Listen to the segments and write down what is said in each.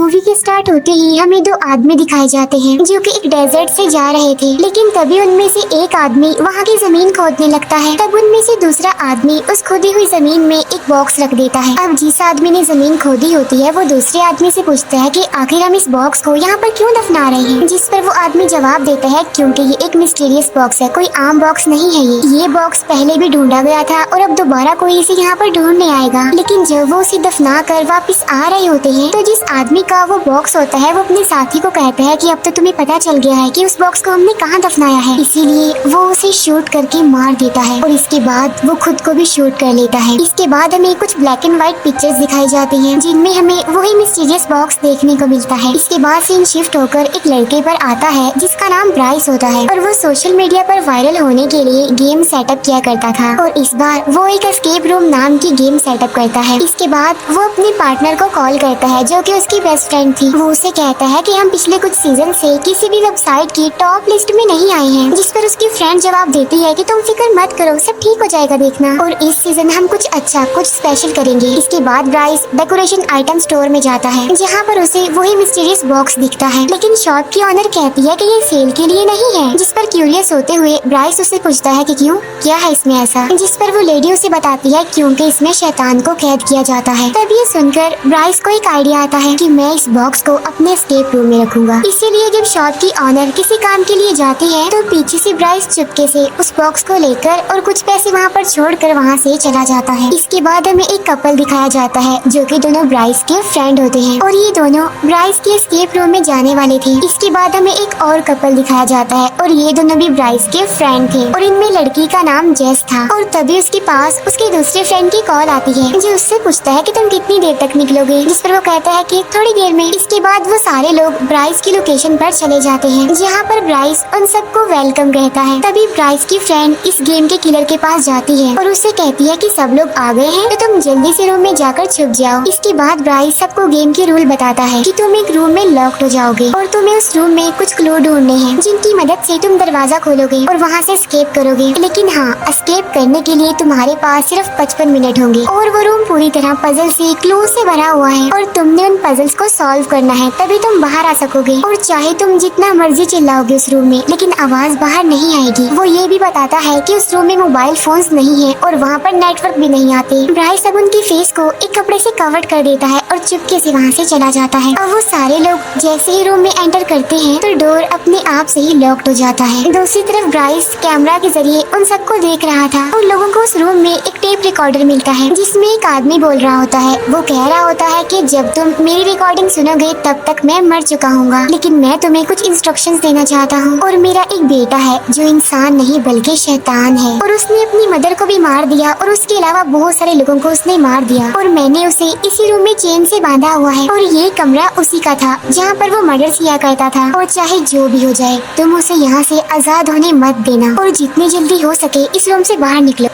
Movie के start होते ही हमें दो आदमी दिखाए जाते हैं जो कि एक डेजर्ट से जा रहे थे, लेकिन तभी उनमें से एक आदमी वहाँ की जमीन खोदने लगता है। तब उनमें से दूसरा आदमी उस खोदी हुई जमीन में एक बॉक्स रख देता है। अब जिस आदमी ने जमीन खोदी होती है वो दूसरे आदमी से पूछता है कि आखिर हम इस बॉक्स को यहाँ पर क्यों दफना रहे हैं, जिस पर वो आदमी जवाब देता है क्योंकि ये एक मिस्टीरियस बॉक्स है, कोई आम बॉक्स नहीं है। ये बॉक्स पहले भी ढूंढा गया था और अब दोबारा कोई इसे यहाँ पर ढूंढने आएगा। लेकिन जब वो उसे दफना कर वापस आ रहे होते हैं तो जिस आदमी का वो बॉक्स होता है वो अपने साथी को कहता है कि अब तो तुम्हें पता चल गया है कि उस बॉक्स को हमने कहाँ दफनाया है, इसीलिए वो उसे शूट करके मार देता है और इसके बाद वो खुद को भी शूट कर लेता है। इसके बाद हमें कुछ ब्लैक एंड व्हाइट पिक्चर्स दिखाई जाती हैं जिनमें हमें वही मिस्टीरियस बॉक्स देखने को मिलता है। इसके बाद सीन शिफ्ट होकर एक लड़के पर आता है जिसका नाम ब्राइस होता है और वो सोशल मीडिया पर वायरल होने के लिए गेम सेटअप किया करता था और इस बार वो एक एस्केप रूम नाम की गेम सेटअप करता है। इसके बाद वो अपने पार्टनर को कॉल करता है जो कि उसकी बेस्ट फ्रेंड थी। वो उसे कहता है कि हम पिछले कुछ सीजन से किसी भी वेबसाइट की टॉप लिस्ट में नहीं आए हैं, जिस पर उसकी फ्रेंड जवाब देती है कि तुम फिक्र मत करो, सब ठीक हो जाएगा देखना, और इस सीजन हम कुछ अच्छा कुछ स्पेशल करेंगे। इसके बाद ब्राइस डेकोरेशन आइटम स्टोर में जाता है जहाँ पर उसे वही मिस्टीरियस बॉक्स दिखता है, लेकिन शॉप की ऑनर कहती है कि ये सेल के लिए नहीं है, जिस पर क्यूरियस होते हुए ब्राइस उससे पूछता है कि क्यों, क्या है इसमें ऐसा, जिस पर वो लेडी उसे बताती है क्योंकि इसमें शैतान को कैद किया जाता है। तब ये सुनकर ब्राइस को एक आइडिया आता है कि मैं इस बॉक्स को अपने एस्केप रूम में रखूंगा। इसीलिए जब शॉप की ऑनर किसी काम के लिए जाती है तो पीछे से ब्राइस चुपके से उस बॉक्स को लेकर और कुछ पैसे वहाँ पर छोड़कर वहाँ से चला जाता है। इसके बाद हमें एक कपल दिखाया जाता है जो कि दोनों ब्राइस के फ्रेंड होते हैं और ये दोनों ब्राइस के एस्केप रूम में जाने वाले थे। इसके बाद हमें एक और कपल दिखाया जाता है और ये दोनों भी ब्राइस के फ्रेंड थे और इनमें लड़की का नाम जेस था। और तभी उसके पास उसके दूसरे फ्रेंड की कॉल आती है जो उससे पूछता है कि तुम कितनी देर तक निकलोगे, जिस पर वो कहता है कि थोड़ी देर में। इसके बाद वो सारे लोग ब्राइस की लोकेशन पर चले जाते हैं जहाँ पर ब्राइस उन सबको वेलकम कहता है। तभी ब्राइस की फ्रेंड इस गेम के किलर के पास जाती है और उससे कहती है कि सब लोग आ गए हैं तो तुम जल्दी से रूम में जाकर छुप जाओ। इसके बाद ब्राइस सबको गेम के रूल बताता है कि तुम एक रूम में लॉक्ड हो जाओगे और तुम्हें उस रूम में कुछ क्लू ढूंढने हैं जिनकी मदद से तुम दरवाजा खोलोगे और वहाँ से एस्केप करोगे। लेकिन हाँ, एस्केप करने के लिए तुम्हारे पास सिर्फ 55 मिनट होंगे और वो रूम पूरी तरह पजल से क्लू से भरा हुआ है और तुमने उन पजल्स को सॉल्व करना है तभी तुम बाहर आ सकोगे। और चाहे तुम जितना मर्जी चिल्लाओगे उस रूम में लेकिन आवाज बाहर नहीं आएगी। वो ये भी बताता है कि उस रूम में मोबाइल फोन्स नहीं है और वहाँ पर नेटवर्क भी नहीं आते। ब्राइस अब उनकी फेस को एक कपड़े से कवर कर देता है और चुपके से वहाँ से चला जाता है। अब वो सारे लोग जैसे ही रूम में एंटर करते हैं तो डोर अपने आप से ही लॉक्ड हो जाता है। दूसरी तरफ ब्राइस कैमरा के जरिए उन सबको देख रहा था। उन लोगों को उस रूम में एक टेप रिकॉर्डर मिलता है जिसमें एक आदमी बोल रहा होता है। वो कह रहा होता है कि जब तुम मेरी रिकॉर्डिंग सुनोगे तब तक मैं मर चुका हूँगा, लेकिन मैं तुम्हें कुछ इंस्ट्रक्शंस देना चाहता हूँ। और मेरा एक बेटा है जो इंसान नहीं बल्कि शैतान है और उसने अपनी मदर को भी मार दिया और उसके अलावा बहुत सारे लोगों को उसने मार दिया और मैंने उसे इसी रूम में चेन से बांधा हुआ है और ये कमरा उसी का था जहाँ पर वो मर्डर किया करता था। और चाहे जो भी हो जाए तुम उसे यहाँ से आजाद होने मत देना और जितनी जल्दी हो सके इस रूम से बाहर निकलो।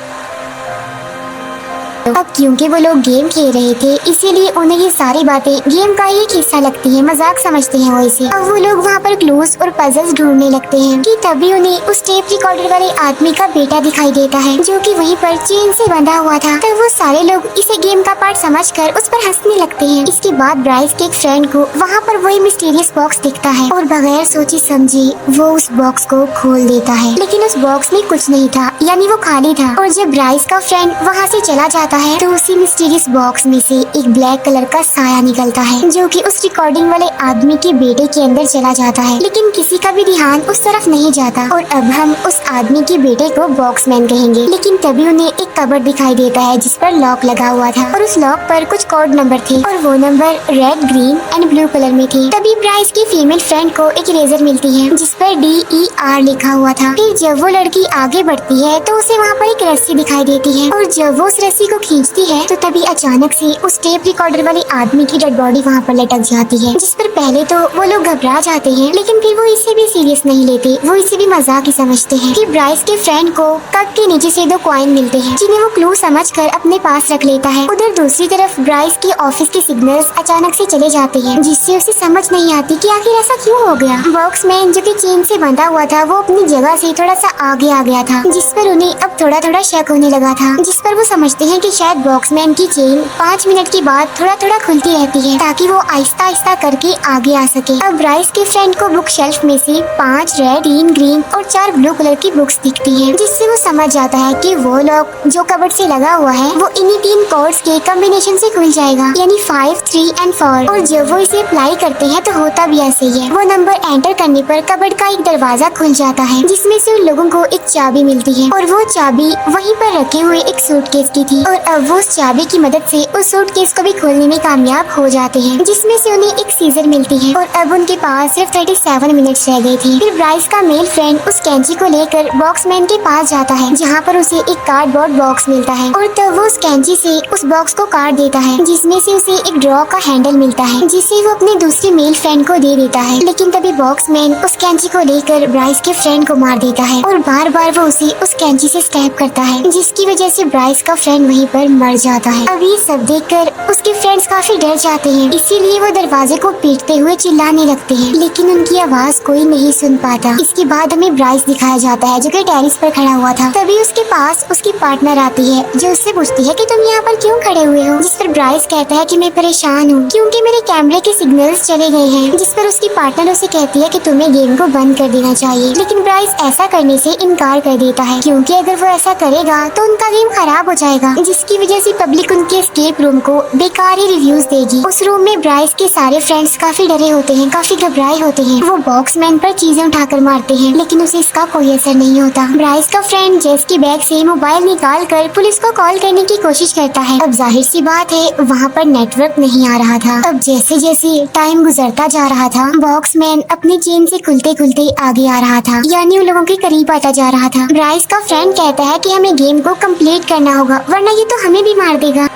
अब क्योंकि वो लोग गेम खेल रहे थे इसीलिए उन्हें ये सारी बातें गेम का एक हिस्सा लगती है, मजाक समझते हैं वो इसे। अब वो लोग वहाँ पर क्लूज और पजल्स ढूंढने लगते हैं कि तभी उन्हें उस टेप रिकॉर्डर वाले आदमी का बेटा दिखाई देता है जो कि वहीं पर चेन से बंधा हुआ था। तब वो सारे लोग इसे गेम का पार्ट समझकर उस पर हंसने लगते हैं। इसके बाद ब्राइस के एक फ्रेंड को वहाँ पर वही मिस्टीरियस बॉक्स दिखता है और बगैर सोचे समझे वो उस बॉक्स को खोल देता है, लेकिन उस बॉक्स में कुछ नहीं था, यानी वो खाली था। और जब ब्राइस का फ्रेंड वहाँ से चला जाता है तो उसी मिस्टीरियस बॉक्स में से एक ब्लैक कलर का साया निकलता है जो कि उस रिकॉर्डिंग वाले आदमी के बेटे के अंदर चला जाता है, लेकिन किसी का भी ध्यान उस तरफ नहीं जाता। और अब हम उस आदमी के बेटे को बॉक्समैन कहेंगे। लेकिन तभी उन्हें एक कबर्ड दिखाई देता है जिस पर लॉक लगा हुआ था और उस लॉक पर कुछ कोड नंबर थे और वो number red, green and blue colour में थे। तभी ब्राइस की फीमेल फ्रेंड को एक इरेजर मिलती है जिस पर DER लिखा हुआ था। फिर जब वो लड़की आगे बढ़ती है तो उसे वहाँ पर एक रस्सी दिखाई देती है और जब वो उस रस्सी को खींचती है तो तभी अचानक से उस टेप रिकॉर्डर वाले आदमी की डेड बॉडी वहाँ पर लटक जाती है, जिस पर पहले तो वो लोग घबरा जाते हैं लेकिन फिर वो इसे भी सीरियस नहीं लेते, वो इसे भी मजाक ही समझते हैं। फिर ब्राइस के फ्रेंड को कप के नीचे से 2 कॉइन मिलते हैं जिन्हें वो क्लू समझकर अपने पास रख लेता है। उधर दूसरी तरफ ब्राइस के ऑफिस के सिग्नल्स अचानक से चले जाते हैं जिससे उसे समझ नहीं आती कि आखिर ऐसा क्यों हो गया। बॉक्समैन जो कि चेन से बंधा हुआ था वो अपनी जगह से थोड़ा सा आगे आ गया था जिस पर उन्हें अब थोड़ा थोड़ा शक होने लगा था, जिस पर वो समझते हैं कि शायद बॉक्समैन की चेन 5 मिनट के बाद थोड़ा थोड़ा खुलती रहती है ताकि वो आहिस्ता आहिस्ता करके आगे आ सके। अब ब्राइस के फ्रेंड को बुक शेल्फ में से 5 रेड, 3 ग्रीन और 4 ब्लू कलर की बुक्स दिखती हैं, जिससे वो समझ जाता है कि वो लॉक जो कबर्ड से लगा हुआ है वो इन्हीं 3 कोड्स के कॉम्बिनेशन से खुल जाएगा, यानी 5, 3 एंड 4। और जब वो इसे अप्लाई करते हैं तो होता भी ऐसे ही है। वो नंबर एंटर करने पर कबर्ड का एक दरवाजा खुल जाता है, जिसमें से उन लोगों को एक चाबी मिलती है और वो चाबी वहीं पर रखे हुए एक सूटकेस की थी। और अब वो उस चाबी की मदद से उस सूटकेस को भी खोलने में कामयाब हो जाते हैं, जिसमें से उन्हें एक सीजर मिलती है। और अब उनके पास सिर्फ 37 मिनट्स रह गए थे। फिर ब्राइस का मेल फ्रेंड उस कैंची को लेकर बॉक्समैन के पास जाता है, जहाँ पर उसे एक कार्डबोर्ड बॉक्स मिलता है और तब वो उस कैंची से उस बॉक्स को काट देता है, जिसमें से उसे एक ड्रॉ का हैंडल मिलता है, जिसे वो अपने दूसरे मेल फ्रेंड को दे देता है। लेकिन तभी बॉक्समैन उस कैंची को लेकर ब्राइस के फ्रेंड को मार देता है और बार बार वो उसे उस कैंची से स्टैब करता है, जिसकी वजह से ब्राइस का फ्रेंड वहीं पर मर जाता है। अब ये सब देखकर उसके फ्रेंड्स काफी डर जाते हैं, इसीलिए वो दरवाजे को पीटते हुए चिल्लाने लगते हैं, लेकिन उनकी आवाज कोई नहीं सुन पाता। इसके बाद हमें ब्राइस दिखाया जाता है जो कि टेरिस पर खड़ा हुआ था। तभी उसके पास उसकी पार्टनर आती है जो उससे पूछती है कि तुम यहाँ पर क्यों खड़े हुए हो, जिस पर ब्राइस कहता है कि मैं परेशान हूँ क्योंकि मेरे कैमरे के सिग्नल्स चले गए हैं, जिस पर उसकी पार्टनर उसे कहती है कि तुम्हें गेम को बंद कर देना चाहिए। लेकिन ब्राइस ऐसा करने से इनकार कर देता है क्योंकि अगर वो ऐसा करेगा तो उनका गेम खराब हो जाएगा, जिसकी वजह से पब्लिक उनके एस्केप रूम को बेकार ही रिव्यूज देगी। उस रूम में ब्राइस के सारे फ्रेंड्स काफी डरे होते हैं, काफी घबराए होते हैं। वो बॉक्समैन पर चीजें उठाकर मारते हैं, लेकिन उसे इसका कोई असर नहीं होता। ब्राइस का फ्रेंड जेस के बैग से मोबाइल निकाल कर पुलिस को कॉल करने की कोशिश करता है। अब जाहिर सी बात है वहाँ पर नेटवर्क नहीं आ रहा था। अब जैसे जैसे टाइम गुजरता जा रहा था, बॉक्समैन अपनी चेन से खुलते खुलते आगे आ रहा था, यानी उन लोगों के करीब आता जा रहा था। ब्राइस का फ्रेंड कहता है कि हमें गेम को कंप्लीट करना होगा वरना ये तो हमें भी मार देगा।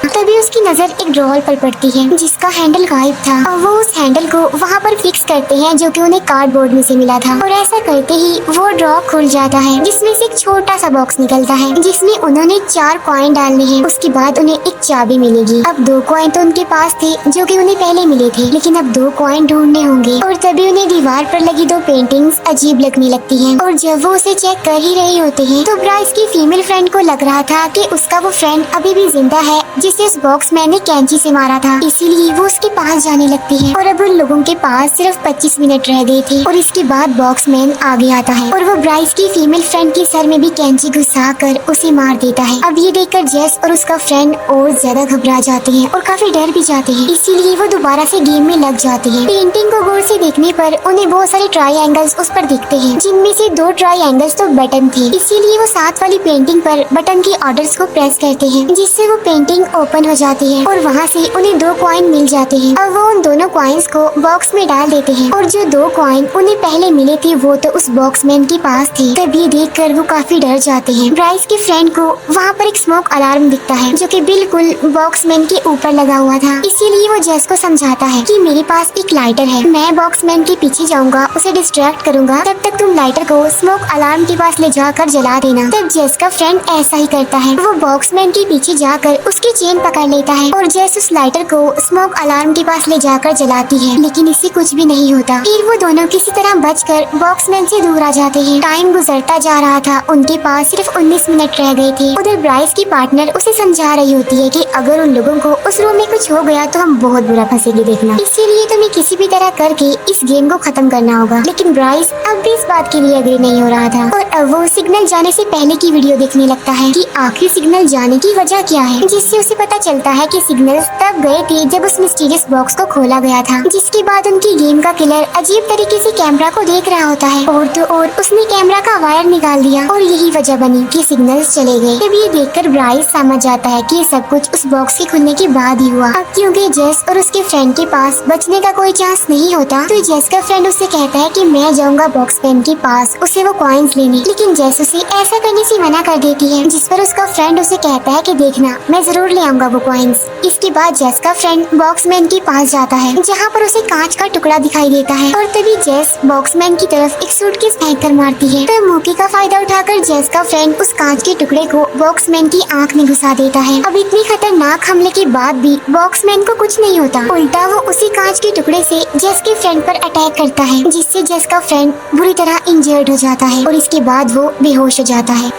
तभी उसकी नजर एक ड्रॉअर पर पड़ती है जिसका हैंडल गायब था और वो उस हैंडल को वहाँ पर फिक्स करते हैं जो कि उन्हें कार्डबोर्ड में से मिला था। और ऐसा करते ही वो ड्रॉ खुल जाता है, जिसमें से एक छोटा सा बॉक्स निकलता है जिसमें उन्होंने 4 कॉइन डालने हैं। उसके बाद उन्हें एक चाबी मिलेगी। अब 2 कॉइन तो उनके पास थे जो कि उन्हें पहले मिले थे, लेकिन अब 2 कॉइन ढूंढने होंगे। और तभी उन्हें दीवार पर लगी 2 पेंटिंग्स अजीब लगने लगती है। और जब वो उसे चेक कर ही रहे होते हैं तो ब्राइस की फीमेल फ्रेंड को लग रहा था कि उसका वो फ्रेंड अभी भी जिंदा है जिसे उस बॉक्समैन ने कैंची से मारा था, इसीलिए वो उसके पास जाने लगती है। और अब उन लोगों के पास सिर्फ 25 मिनट रह गए थे और इसके बाद बॉक्समैन आगे आता है और वो ब्राइस की फीमेल फ्रेंड के सर में भी कैंची घुसा कर उसे मार देता है। अब ये देखकर जेस और उसका फ्रेंड और ज्यादा घबरा जाते हैं और काफी डर भी जाते हैं, इसीलिए वो दोबारा से गेम में लग जाते हैं। पेंटिंग को गौर से देखने पर उन्हें बहुत सारे ट्रायंगल्स उस पर दिखते हैं, जिनमें से 2 ट्रायंगल्स तो बटन थे, इसीलिए वो साथ वाली पेंटिंग पर बटन के ऑर्डर्स को प्रेस करते हैं, जिससे वो पेंटिंग ओपन हो जाती है और वहाँ से उन्हें 2 कॉइन मिल जाते हैं। अब वो उन दोनों कॉइन्स को बॉक्स में डाल देते हैं और जो 2 कॉइन उन्हें पहले मिले थे वो तो उस बॉक्समैन के पास थे। तब ये देखकर वो काफी डर जाते हैं। ब्राइस के फ्रेंड को वहाँ पर एक स्मोक अलार्म दिखता है जो कि बिल्कुल बॉक्समैन के ऊपर लगा हुआ था, इसीलिए वो जेस को समझाता है कि मेरे पास एक लाइटर है, मैं बॉक्समैन के पीछे जाऊंगा, उसे डिस्ट्रैक्ट करूंगा, तब तक तुम लाइटर को स्मोक अलार्म के पास ले जाकर जला देना। तब जेस का फ्रेंड ऐसा ही करता है, वो बॉक्समैन के पीछे जाकर उसकी चेन पकड़ लेता है और जेस उस लाइटर को स्मोक अलार्म के पास ले जाकर जलाती है, लेकिन इससे कुछ भी नहीं होता। फिर वो दोनों किसी तरह बचकर बॉक्समैन से दूर आ जाते हैं। टाइम गुजरता जा रहा था, उनके पास सिर्फ 19 मिनट रह गए थे। उधर ब्राइस की पार्टनर उसे समझा रही होती है कि अगर उन लोगों को उस रूम में कुछ हो गया तो हम बहुत बुरा फंसेंगे देखना, इसीलिए तुम्हें किसी भी तरह करके इस गेम को खत्म करना होगा। लेकिन ब्राइस अब भी इस बात के लिए एग्री नहीं हो रहा था और अब वो सिग्नल जाने से पहले की वीडियो देखने लगता है कि आखिर सिग्नल जाने की वजह क्या है, जिससे उसे पता चलता है कि सिग्नल तब गए थे जब उस मिस्टीरियस बॉक्स को खोला गया था, जिसके बाद उनकी गेम का किलर अजीब तरीके से कैमरा को देख रहा होता है और तो और उसने कैमरा का वायर निकाल दिया और यही वजह बनी कि सिग्नल्स चले गए। तब ये देखकर ब्राइस समझ जाता है कि ये सब कुछ उस बॉक्स के खुलने के बाद ही हुआ। अब क्योंकि जेस और उसके फ्रेंड के पास बचने का कोई चांस नहीं होता, तो जेस का फ्रेंड उससे कहता है कि मैं जाऊंगा बॉक्समैन के पास उसे वो कॉइन्स लेने, लेकिन जेस उसे ऐसा करने से मना कर देती है, जिस पर उसका फ्रेंड उसे कहता है कि देखना मैं जरूर ले आऊंगा वो कॉइन्स। इसके बाद जेस का फ्रेंड बॉक्समैन के पास जाता है जहाँ पर उसे कांच का टुकड़ा दिखाई देता है और तभी जेस बॉक्समैन की तरफ एक सूटकेस फेंक कर मारती है। तो मौके का फायदा उठाकर जेस का फ्रेंड उस कांच के टुकड़े को बॉक्समैन की आंख में घुसा देता है। अब इतनी खतरनाक हमले के बाद भी बॉक्समैन को कुछ नहीं होता, उल्टा वो उसी कांच के टुकड़े से जेस के फ्रेंड पर अटैक करता है, जिससे जेस का फ्रेंड बुरी तरह इंजर्ड हो जाता है और इसके बाद वो बेहोश हो जाता है।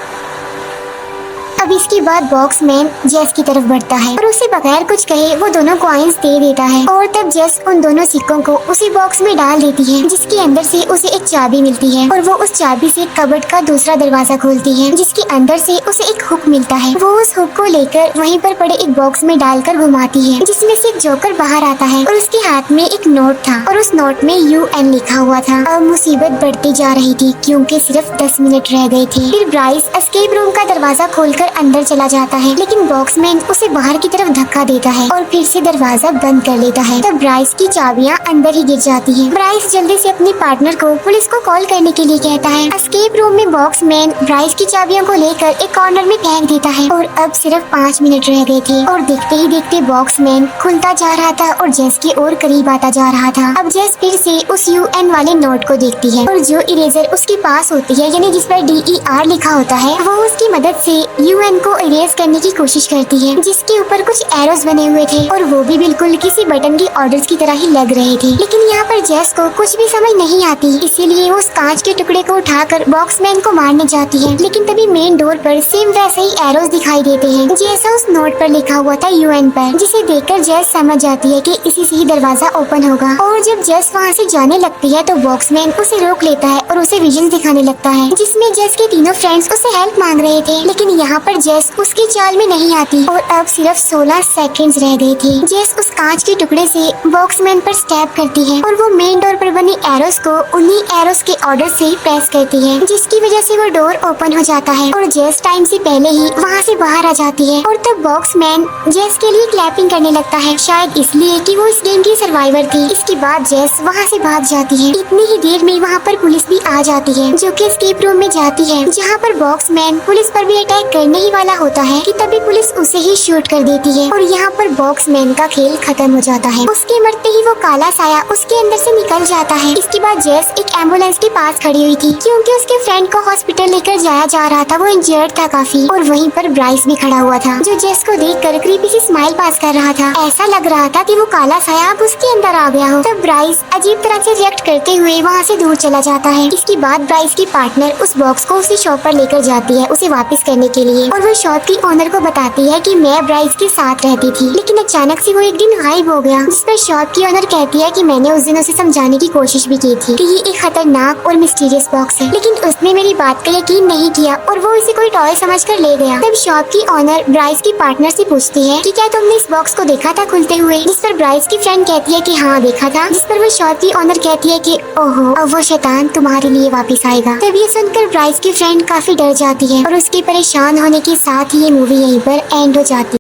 अब इसके बाद बॉक्समैन जेस की तरफ बढ़ता है और उसे बगैर कुछ कहे वो दोनों कॉइन्स दे देता है और तब जेस उन दोनों सिक्कों को उसी बॉक्स में डाल देती है, जिसके अंदर से उसे एक चाबी मिलती है और वो उस चाबी से कबर्ड का दूसरा दरवाजा खोलती है, जिसके अंदर से उसे एक हुक मिलता है। वो उस हुक को लेकर वहीं पर पड़े एक बॉक्स में डालकर घुमाती है, जिसमें से एक जोकर बाहर आता है और उसके हाथ में एक नोट था और उस नोट में UN लिखा हुआ था। अब मुसीबत बढ़ती जा रही थी क्योंकि सिर्फ 10 मिनट रह गए थे। फिर ब्राइस एस्केप रूम का दरवाजा खोलकर अंदर चला जाता है, लेकिन बॉक्समैन उसे बाहर की तरफ धक्का देता है और फिर से दरवाजा बंद कर लेता है। तब ब्राइस की चाबियां अंदर ही गिर जाती हैं। ब्राइस जल्दी से अपने पार्टनर को पुलिस को कॉल करने के लिए कहता है। एस्केप रूम में बॉक्समैन ब्राइस की चाबियों को लेकर एक कॉर्नर में फेंक देता है और अब सिर्फ 5 मिनट रह गए थे और देखते ही देखते बॉक्समैन खुलता जा रहा था और जेस की ओर करीब आता जा रहा था। अब जेस फिर से उस UN वाले नोट को देखती है और जो इरेजर उसके पास होती है, यानी जिस पर DER लिखा होता है, वो उसकी मदद से UN को इरेज करने की कोशिश करती है, जिसके ऊपर कुछ एरोस बने हुए थे और वो भी बिल्कुल किसी बटन की ऑर्डर्स की तरह ही लग रहे थे। लेकिन यहाँ पर जेस को कुछ भी समझ नहीं आती, इसीलिए वो उस कांच के टुकड़े को उठाकर बॉक्समैन को मारने जाती है। लेकिन तभी मेन डोर पर सेम वैसे ही एरोस दिखाई देते हैं जैसा उस नोट पर लिखा हुआ था UN पर, जिसे देखकर जेस समझ जाती है कि इसी से ही दरवाजा ओपन होगा। और जब जेस वहाँ से जाने लगती है तो बॉक्समैन उसे रोक लेता है और उसे विजन दिखाने लगता है, जिसमें जेस के तीनों फ्रेंड्स उसे हेल्प मांग रहे थे। लेकिन यहाँ पर जेस उसकी चाल में नहीं आती और अब सिर्फ 16 सेकंड्स रह गए थे। जेस उस कांच के टुकड़े से बॉक्समैन पर स्टैब करती है और वो मेन डोर पर बनी एरोस को उन्हीं एरोस के ऑर्डर से ही प्रेस करती है, जिसकी वजह से वो डोर ओपन हो जाता है और जेस टाइम से पहले ही वहाँ से बाहर आ जाती है। और तब बॉक्समैन जेस के लिए क्लैपिंग करने लगता है, शायद इसलिए कि वो इस गेम की सर्वाइवर थी। इसके बाद जेस वहाँ से भाग जाती है। इतनी ही देर में वहाँ पर पुलिस भी आ जाती है, जो कि एस्केप रूम में जाती है, जहाँ पर बॉक्समैन पुलिस पर भी अटैक करने ही वाला होता है कि तभी पुलिस उसे ही शूट कर देती है और यहाँ पर बॉक्समैन का खेल खत्म हो जाता है। उसके मरते ही वो काला साया उसके अंदर से निकल जाता है। इसके बाद जेस एक एम्बुलेंस के पास खड़ी हुई थी क्योंकि उसके फ्रेंड को हॉस्पिटल लेकर जाया जा रहा था, वो इंजर्ड था काफी। और वहीं पर ब्राइस भी खड़ा हुआ था, जो जेस को देखकर क्रीपी सी स्माइल पास कर रहा था। ऐसा लग रहा था कि वो काला साया अब उसके अंदर आ गया हो। तब ब्राइस अजीब तरह से रिएक्ट करते हुए वहाँ से दूर चला जाता है। इसके बाद ब्राइस की पार्टनर उस बॉक्स को उसी शॉप पर लेकर जाती है उसे वापस करने के लिए, और वो शॉप की ओनर को बताती है कि मैं ब्राइस के साथ रहती थी, लेकिन अचानक से वो एक दिन गायब हो गया। जिस पर शॉप की ओनर कहती है कि मैंने उस दिन उसे समझाने की कोशिश भी की थी कि ये एक खतरनाक और मिस्टीरियस बॉक्स है, लेकिन उसने मेरी बात का यकीन नहीं किया और वो इसे कोई टॉय समझकर ले गया। तब शॉप की ओनर ब्राइस की पार्टनर से पूछती है कि क्या तुमने इस बॉक्स को देखा था खुलते हुए, जिस पर ब्राइस की फ्रेंड कहती है कि हाँ देखा था, जिस पर वो शॉप की ओनर कहती है कि ओहो अब वो शैतान तुम्हारे लिए वापस आएगा। तब ये सुनकर ब्राइस की फ्रेंड काफी डर जाती है और उसके परेशान होने के साथ ही ये मूवी यहीं पर एंड हो जाती है।